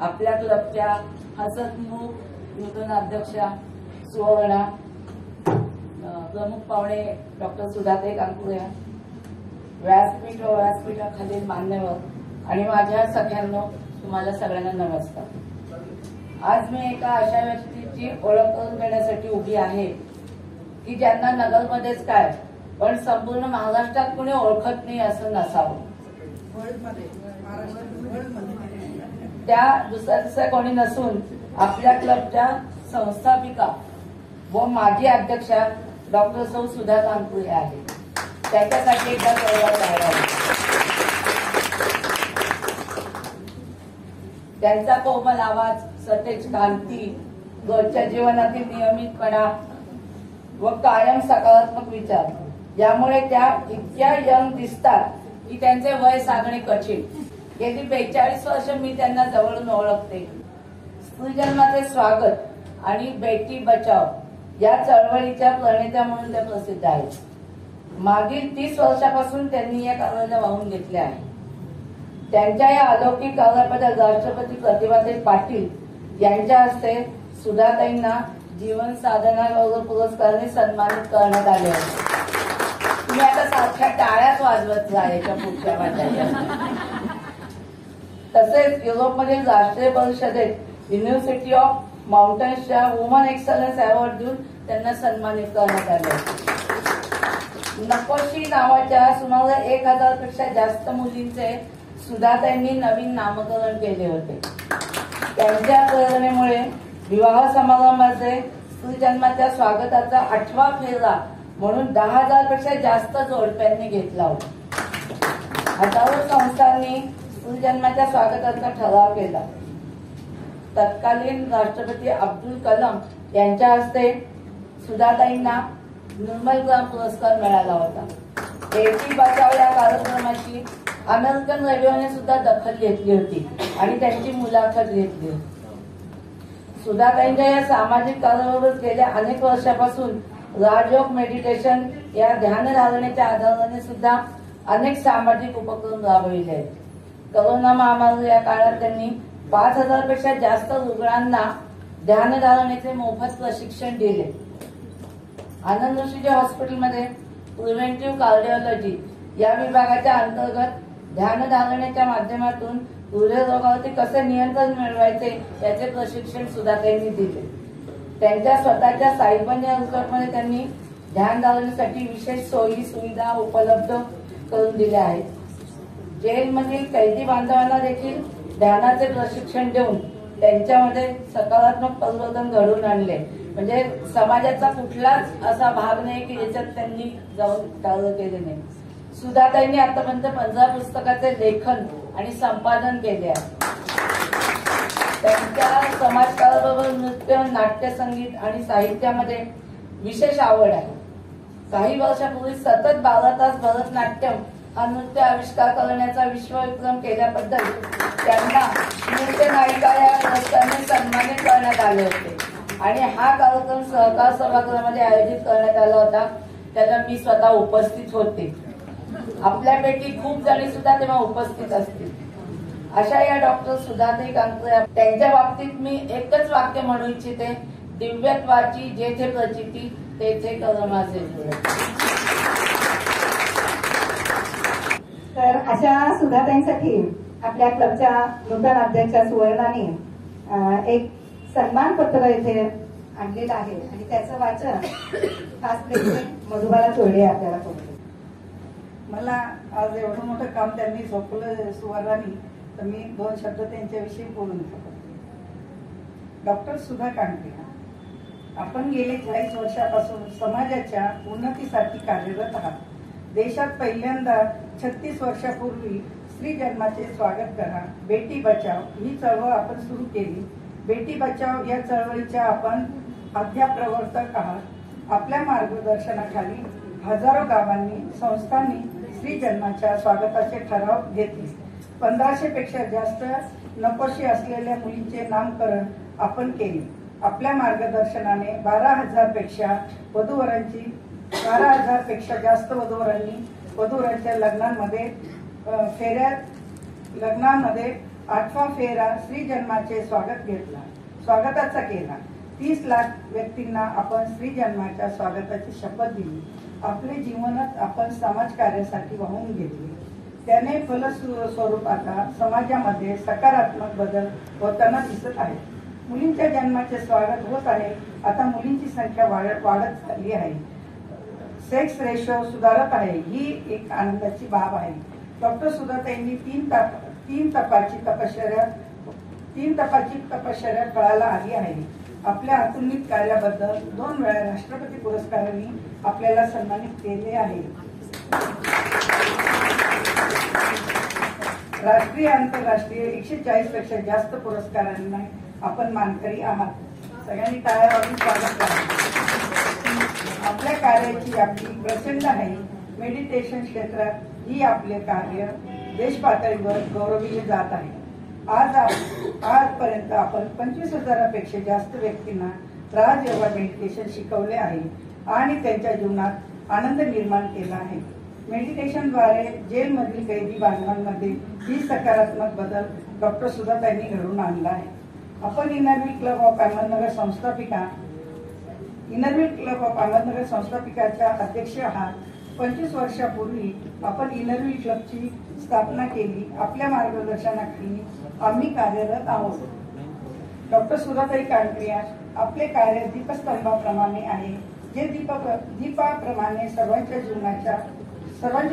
आपल्या क्लबच्या हसतमुख नूतन अध्यक्षा सुवर्णा, प्रमुख पाहुणे डॉक्टर सुधाताई कानपुरे, व्यासपीठ व व्यासपीठाखालील मान्यवर आणि माझ्या सगळ्यांना तुम्हाला सगळ्यांना नमस्कार। आज मी एका अशा व्यक्तीची ओळख करून देण्यासाठी उभी आहे की ज्यांना नगरमध्येच काय पण संपूर्ण महाराष्ट्रात कोणी ओळखत नाही असं नसावं। त्या दुसऱ्या कोणी नसून आपल्या क्लबच्या संस्थापिका व माजी अध्यक्षा डॉक्टर सौ सुधा कानपुरे आहे। त्याच्यासाठी एकदा कळवा। त्यांचा कोमल आवाज, सतेज कांती, रोजच्या जीवनातील नियमितपणा व कायम सकारात्मक विचार यामुळे त्या इतक्या यंग दिसतात की त्यांचे वय सांगणे कठीण। गेली 42 वर्ष मी त्यांना जवळून ओळखते। स्त्री जन्माचे स्वागत आणि बेटी बचाव या चळवळीच्या प्रणेत्या म्हणून त्या प्रसिद्ध आहेत। मागील 30 वर्षापासून त्यांनी या कार्याला वाहून घेतले आहे। त्यांच्या या अलौकिक कार्याबद्दल राष्ट्रपती प्रतिभाताई पाटील यांच्या हस्ते सुधाताईंना जीवन साधना गौरव पुरस्काराने सन्मानित करण्यात आले होते। तुम्ही आता सारख्या टाळ्याच वाजवत जा याच्या पुढच्या वाटायला। तसेच युरोपमधील राष्ट्रीय परिषदेत युनिव्हर्सिटी ऑफ माउंटन्सच्या वुमन एक्सलन्स अवॉर्ड देऊन त्यांना सन्मानित करण्यात आले। नकोशी नावाच्या सुमारे 1000 पेक्षा जास्त मुलींचे सुधाताईंनी नवीन नामकरण केले होते। त्यांच्या प्रेरणेमुळे विवाह समारंभाचे स्त्री जन्माच्या स्वागताचा 8वा फेरा म्हणून 10,000 पेक्षा जास्त जोडप्यांनी घेतला होता। हजारो संस्थांनी स्त्री जन्माच्या स्वागताचा ठराव केला। तत्कालीन राष्ट्रपती अब्दुल कलाम यांच्या हस्ते सुधाताईंना निर्मल ग्राम पुरस्कार मिळाला होता। बेटी बचाव या कार्यक्रमाची अमेरिकन रेडिओने सुद्धा दखल घेतली होती आणि त्यांची मुलाखत घेतली होती। सुधाताईंच्या या सामाजिक कार्याबरोबर गेल्या अनेक वर्षापासून राजयोग मेडिटेशन या ध्यान धारणेच्या आधाराने सुद्धा अनेक सामाजिक उपक्रम राबविले आहेत। कोरोना महामारी या काळात त्यांनी 5000 पेक्षा जास्त रुग्णांना ध्यान धारणेचे मोफत प्रशिक्षण दिले। आनंद ऋषीजी हॉस्पिटलमध्ये प्रिव्हेंटिव्ह कार्डिओलॉजी या विभागाच्या अंतर्गत ध्यान धारणेच्या माध्यमातून हृदयरोगावरती कसे नियंत्रण मिळवायचे याचे प्रशिक्षण सुधाताईंनी दिले। त्यांच्या स्वतःच्या साईबंद रिसॉर्टमध्ये त्यांनी ध्यान धारणेसाठी विशेष सोयी सुविधा उपलब्ध करून दिल्या आहेत। जेलमधील कैदी बांधवांना देखील ध्यानाचे प्रशिक्षण देऊन त्यांच्यामध्ये सकारात्मक परिवर्तन घडवून आणले। म्हणजे समाजाचा कुठलाच असा भाग नाही की याच्यात त्यांनी जाऊन कार्य केले नाही। सुधाताईंनी आतापर्यंत 15 पुस्तकाचे लेखन आणि संपादन केले आहे। त्यांच्या समाजकाराबरोबर नृत्य, नाट्य, संगीत आणि साहित्यामध्ये विशेष आवड आहे। काही वर्षापूर्वी सतत 12 तास भरतनाट्यम हा नृत्य आविष्कार करण्याचा विश्वविक्रम केल्याबद्दल त्यांना नृत्य नायिका या पुरस्काराने सन्मानित करण्यात आले होते आणि हा कार्यक्रम सहकार सभागृहामध्ये आयोजित करण्यात आला होता। त्याला मी स्वतः उपस्थित होते। आपल्यापैकी खूप जणी सुद्धा तेव्हा उपस्थित असतील। अशा या डॉक्टर सुधाताई कानपुरे, त्यांच्या बाबतीत मी एकच वाक्य म्हणू इच्छिते, दिव्यत्वाची जेथे प्रचिती तेथे कर माझे जुळे। तर अशा सुधाताईंसाठी आपल्या क्लबच्या नूतन अध्यक्षा सुवर्णाने एक सन्मान पत्र इथे आणलेलं आहे आणि त्याचं वाचन खास प्रेसिडेंट मधुबाला चोरडे आपल्याला करतो। मला आज एवढं मोठं काम त्यांनी सोपवलं सुवर्णानी, तर मी 2 शब्द त्यांच्याविषयी बोलून शकतो। डॉक्टर सुधा कानपुरे, आपण गेले 40 वर्षापासून समाजाच्या उन्नतीसाठी कार्यरत आहात। देशात पहिल्यांदा 36 वर्षापूर्वी स्त्री जन्माचे स्वागत करा, बेटी बचाव ही चळवळ आपण सुरू केली। बेटी बचाव या चळवळीच्या आपण अध्याप्रवर्तक आहात। आपल्या मार्गदर्शनाखाली हजारो गावांनी, संस्थांनी स्त्री जन्माच्या स्वागताचे ठराव घेतले। 1500 पेक्षा जास्त नकोशी असलेल्या मुलींचे नामकरण आपण केले। आपल्या मार्गदर्शनाने 12,000 पेक्षा जास्त वधूवरांच्या लग्नांमध्ये 8वा फेरा श्री जन्माचे स्वागताचा केला. 30 लाख व्यक्तींना आपण श्री जन्माच्या स्वागताची शपथ दिली. आपले जीवनच आपण समाज कार्यासाठी वाहून घेतले. त्याने फलस्वरूप आता समाजामध्ये सकारात्मक बदल होताना दिसत आहे. मुलींच्या जन्माचे स्वागत होत आहे. आता मुलींची संख्या वाढत चालली आहे. सेक्स रेशो सुधारत आहे. ही एक आनंदाची बाब आहे. डॉक्टर सुधाताईंनी तीन तपाची तपश्चर्या फळाला आली आहे. आपल्या अतुलनीत कार्याबद्दल 2 वेळा राष्ट्रपती पुरस्कारांनी आपल्याला सन्मानित केले आहे. राष्ट्रीय आंतरराष्ट्रीय 140 पेक्षा जास्त पुरस्कारांना आपण मानकरी आहात. सगळ्यांनी टाळ्या वाजवून स्वागत करा. आपल्या कार्याची व्याप्ती प्रचंड आहे. मेडिटेशन क्षेत्रात ही आपले कार्य देश पातळीवर गौरविले जात आहे. आजपर्यंत आपण 25,000पेक्षा जास्त व्यक्तींना राजयोगा मेडिटेशन शिकवले आहे आणि त्यांच्या जीवनात आनंद निर्माण केला आहे. मेडिटेशनद्वारे जेलमधील कैदी बांधवांमध्ये ही सकारात्मक बदल डॉक्टर सुधाताईंनी घडवून आणला आहे. आपण इनरव्हील क्लब ऑफ अहमदनगर संस्थापिकाच्या अध्यक्ष आहात. 25 वर्षापूर्वी आपण इनरव्हील क्लबची स्थापना केली. आपल्या मार्गदर्शनाखाली आम्ही कार्यरत आहोत. डॉक्टर सुधाताई कांडके आपले कार्य दीपस्तंभाप्रमाणे आहे, जे दीपाप्रमाणे सर्वांच्या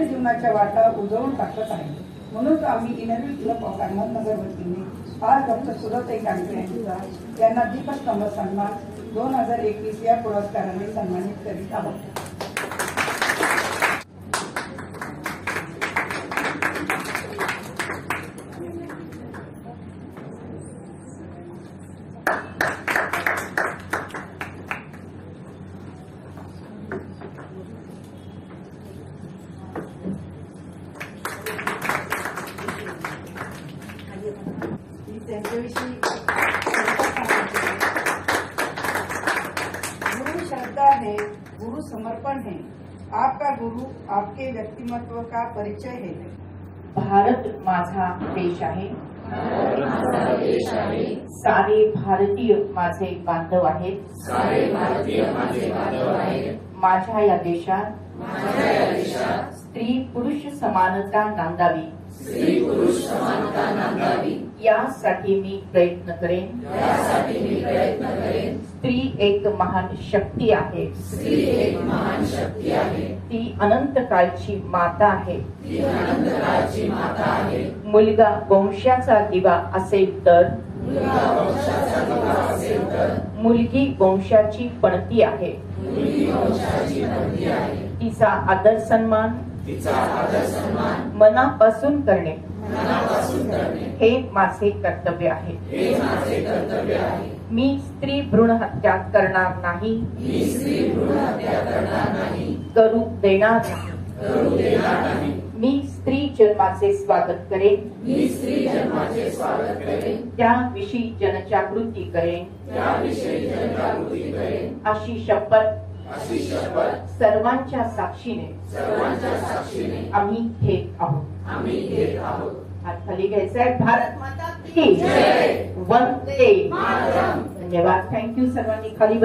जीवनाच्या वाटा उजळून टाकत आहे. म्हणून आम्ही इनरव्हील क्लब ऑफ अहमदनगर वतीने आज डॉक्टर सुधाताई कांडके यांना दीपस्तंभ सन्मान 2021 या पुरस्काराने सन्मानित करीत आहोत. त्यांच्याविषयी गुरु श्रद्धा है, गुरु समर्पण है. आपका गुरु आपके व्यक्तिमत्व का परिचय है. भारत माझा देश आहे. सारे भारतीय माझे बांधव आहेत. माझ्या या देशात स्त्री पुरुष समानता नांदावी यासाठी मी प्रयत्न करेन. स्त्री एक महान शक्ती आहे. ती अनंत काळची माता आहे. मुलगा वंशाचा दिवा असेल तर मुलगी वंशाची पणती आहे. तिचा आदर सन्मान मनापासून करणे हे माझे कर्तव्य आहे. मी स्त्री भ्रूण हत्या करणार नाही. करू देणार नाही. मी स्त्री जन्माचे स्वागत करेन. त्याविषयी जनजागृती करेन. अशी शपथ सर्वांच्या साक्षीने आम्ही घेत आहोत. हात खाली घ्यायचा. भारत माता की जय. वंदे मातरम. धन्यवाद. थँक्यू. सर्वांनी खाली